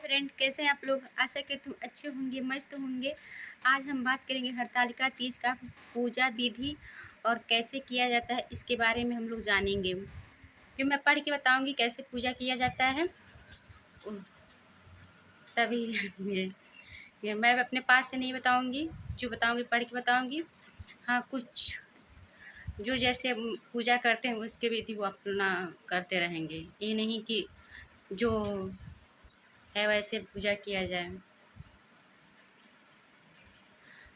Friend, कैसे हैं आप लोग। आशा करती हूँ अच्छे होंगे, मस्त होंगे। आज हम बात करेंगे हरतालिका तीज का पूजा विधि और कैसे किया जाता है, इसके बारे में हम लोग जानेंगे। फिर मैं पढ़ के बताऊंगी कैसे पूजा किया जाता है, उ- तभी जानेंगे। ये मैं अपने पास से नहीं बताऊंगी, जो बताऊंगी पढ़ के बताऊंगी। हाँ, कुछ जो जैसे पूजा करते हैं उसके विधि वो अपना करते रहेंगे, ये नहीं कि जो है वैसे पूजा किया जाए।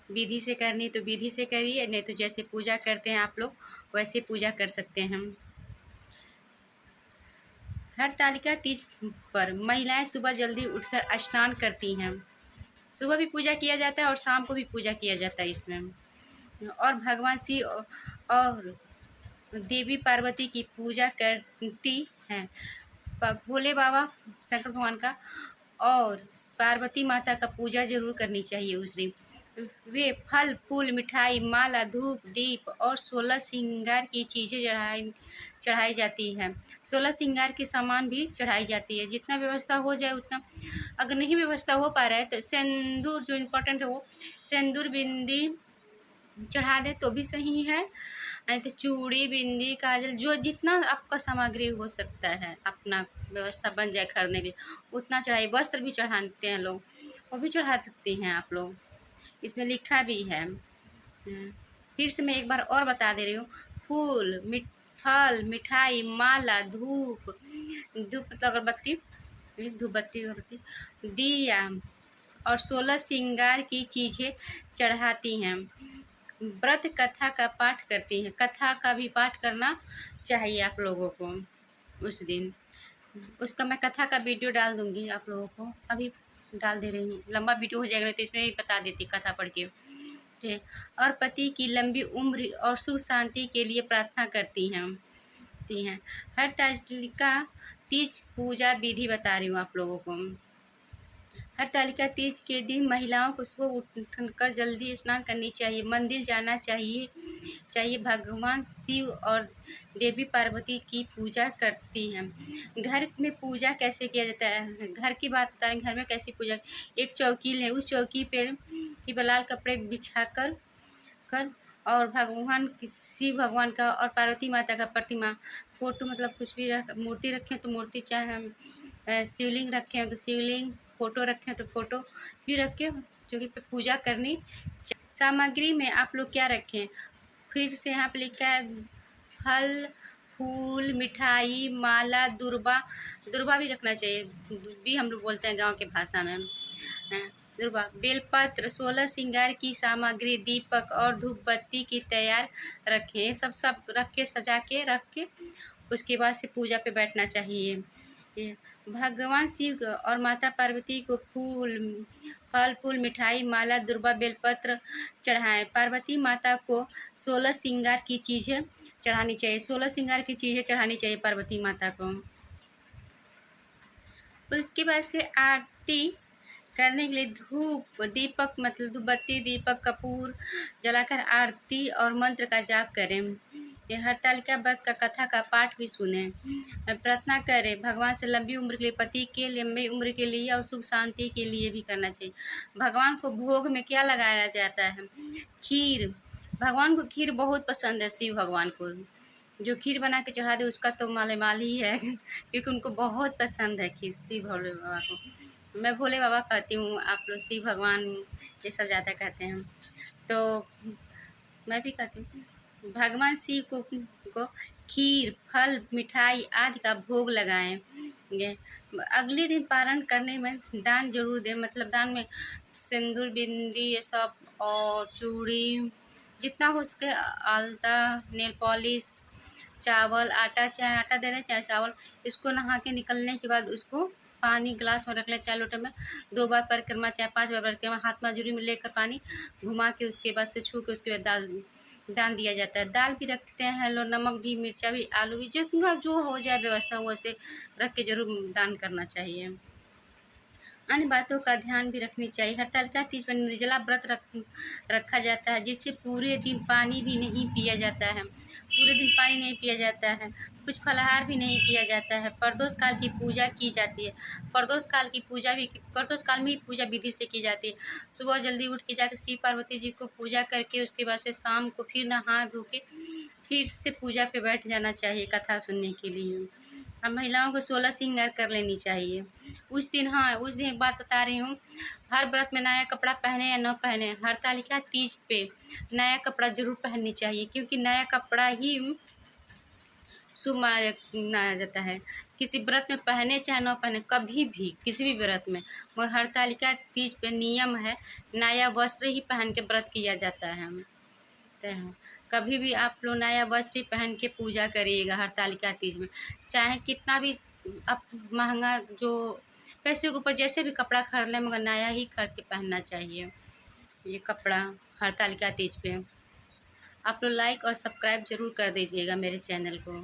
विधि से करनी तो विधि से करिए, नहीं तो जैसे पूजा करते हैं आप लोग वैसे पूजा कर सकते हैं हम। हरतालिका तीज पर महिलाएं सुबह जल्दी उठकर स्नान करती हैं। सुबह भी पूजा किया जाता है और शाम को भी पूजा किया जाता है इसमें। और भगवान शिव और देवी पार्वती की पूजा करती हैं। भोले बाबा शंकर भगवान का और पार्वती माता का पूजा जरूर करनी चाहिए उस दिन। वे फल फूल मिठाई माला धूप दीप और 16 श्रृंगार की चीज़ें चढ़ाई जाती है। 16 श्रृंगार के सामान भी चढ़ाई जाती है, जितना व्यवस्था हो जाए उतना। अगर नहीं व्यवस्था हो पा रहा है तो सिंदूर जो इम्पोर्टेंट है वो सिंदूर बिंदी चढ़ा दे तो भी सही है। नहीं तो चूड़ी बिंदी काजल जो जितना आपका सामग्री हो सकता है, अपना व्यवस्था बन जाए खरीदने के लिए उतना चढ़ाई। वस्त्र भी चढ़ाते हैं लोग, वो भी चढ़ा सकती हैं आप लोग, इसमें लिखा भी है। फिर से मैं एक बार और बता दे रही हूँ। फूल फल मिठाई माला धूप धूप मतलब अगरबत्ती, धूप बत्ती अगरबत्ती दिया और 16 श्रृंगार की चीज़ें चढ़ाती हैं। व्रत कथा का पाठ करती हैं। कथा का भी पाठ करना चाहिए आप लोगों को उस दिन। उसका मैं कथा का वीडियो डाल दूंगी आप लोगों को, अभी डाल दे रही हूँ। लंबा वीडियो हो जाएगा तो इसमें भी बता देती कथा पढ़ के। ठीक है। और पति की लंबी उम्र और सुख शांति के लिए प्रार्थना करती हैं। हरतालिका तीज पूजा विधि बता रही हूँ आप लोगों को। हरतालिका तीज के दिन महिलाओं को सुबह उठकर जल्दी स्नान करनी चाहिए, मंदिर जाना चाहिए भगवान शिव और देवी पार्वती की पूजा करती हैं। घर में पूजा कैसे किया जाता है, घर की बात बता रहे हैं। घर में कैसी पूजा, एक चौकी लें, उस चौकी पर लाल कपड़े बिछा कर और भगवान शिव भगवान का और पार्वती माता का प्रतिमा फोटो मतलब कुछ भी मूर्ति रखें तो मूर्ति, चाहे हम शिवलिंग रखें तो शिवलिंग, फोटो रखें तो फोटो भी रख के चौकी पे पूजा करनी। सामग्री में आप लोग क्या रखें, फिर से यहाँ पे लिखा है फल फूल मिठाई माला दुर्बा भी रखना चाहिए, भी हम लोग बोलते हैं गांव के भाषा में। दुर्बा बेलपत्र 16 श्रृंगार की सामग्री दीपक और धूप बत्ती की तैयार रखें। सब रख के सजा के रख के उसके बाद से पूजा पे बैठना चाहिए। ये भगवान शिव और माता पार्वती को फल फूल मिठाई माला दुर्बा बेलपत्र चढ़ाएं। पार्वती माता को 16 श्रृंगार की चीज़ें चढ़ानी चाहिए। 16 श्रृंगार की चीज़ें चढ़ानी चाहिए पार्वती माता को। उसके बाद से आरती करने के लिए धूप दीपक मतलब धूप बत्ती दीपक कपूर जलाकर आरती और मंत्र का जाप करें। ये हरतालिका व्रत का कथा का पाठ भी सुने। प्रार्थना करें भगवान से लंबी उम्र के लिए, पति के लंबी उम्र के लिए और सुख शांति के लिए भी करना चाहिए। भगवान को भोग में क्या लगाया जाता है, खीर। भगवान को खीर बहुत पसंद है। शिव भगवान को जो खीर बना के चढ़ा दे उसका तो माले माल ही है क्योंकि उनको बहुत पसंद है खीर। शिव भोले बाबा को मैं भोले बाबा कहती हूँ, आप लोग शिव भगवान ये सब ज़्यादा कहते हैं, तो मैं भी कहती हूँ भगवान शिव को खीर फल मिठाई आदि का भोग लगाएं। ये अगले दिन पारण करने में दान जरूर दें, मतलब दान में सिंदूर बिंदी ये सब और चूड़ी जितना हो सके, आलता नेल पॉलिश चावल आटा, चाहे आटा दे दें चाहे चावल। इसको नहा के निकलने के बाद उसको पानी गिलास में रख लें, चाहे लोटे में 2 बार परिक्रमा चाहे 5 बार परिक्रमा हाथ मजूरी में लेकर पानी घुमा के उसके बाद से छू के उसके बाद दान दिया जाता है। दाल भी रखते हैं लोग, नमक भी मिर्चा भी आलू भी जितना जो हो जाए व्यवस्था वैसे रख के जरूर दान करना चाहिए। अन्य बातों का ध्यान भी रखनी चाहिए। हरतालिका तीज पर निर्जला व्रत रखा जाता है, जिससे पूरे दिन पानी भी नहीं पिया जाता है। पूरे दिन पानी नहीं पिया जाता है, कुछ फलाहार भी नहीं किया जाता है। प्रदोष काल की पूजा की जाती है। प्रदोष काल में ही पूजा विधि से की जाती है। सुबह जल्दी उठ के जाकर शिव पार्वती जी को पूजा करके उसके बाद से शाम को फिर नहा धो के फिर से पूजा पे बैठ जाना चाहिए कथा सुनने के लिए। और महिलाओं को 16 श्रृंगार कर लेनी चाहिए उस दिन। हाँ, उस दिन एक बात बता रही हूँ, हर व्रत में नया कपड़ा पहने या न पहने, हरतालिका तीज पे नया कपड़ा ज़रूर पहननी चाहिए, क्योंकि नया कपड़ा ही शुभ माना जाता है। किसी व्रत में पहने चाहे न पहने, कभी भी किसी भी व्रत में, मगर हरतालिका तीज पे नियम है नया वस्त्र ही पहन के व्रत किया जाता है। हैं कभी भी आप लोग नया वस्त्र ही पहन के पूजा करिएगा हरतालिका तीज में। चाहे कितना भी आप महंगा जो पैसे के ऊपर जैसे भी कपड़ा खरीद लें, मगर नया ही खरीद के पहनना चाहिए ये कपड़ा हरतालिका तीज पे। आप लोग लाइक और सब्सक्राइब ज़रूर कर दीजिएगा मेरे चैनल को।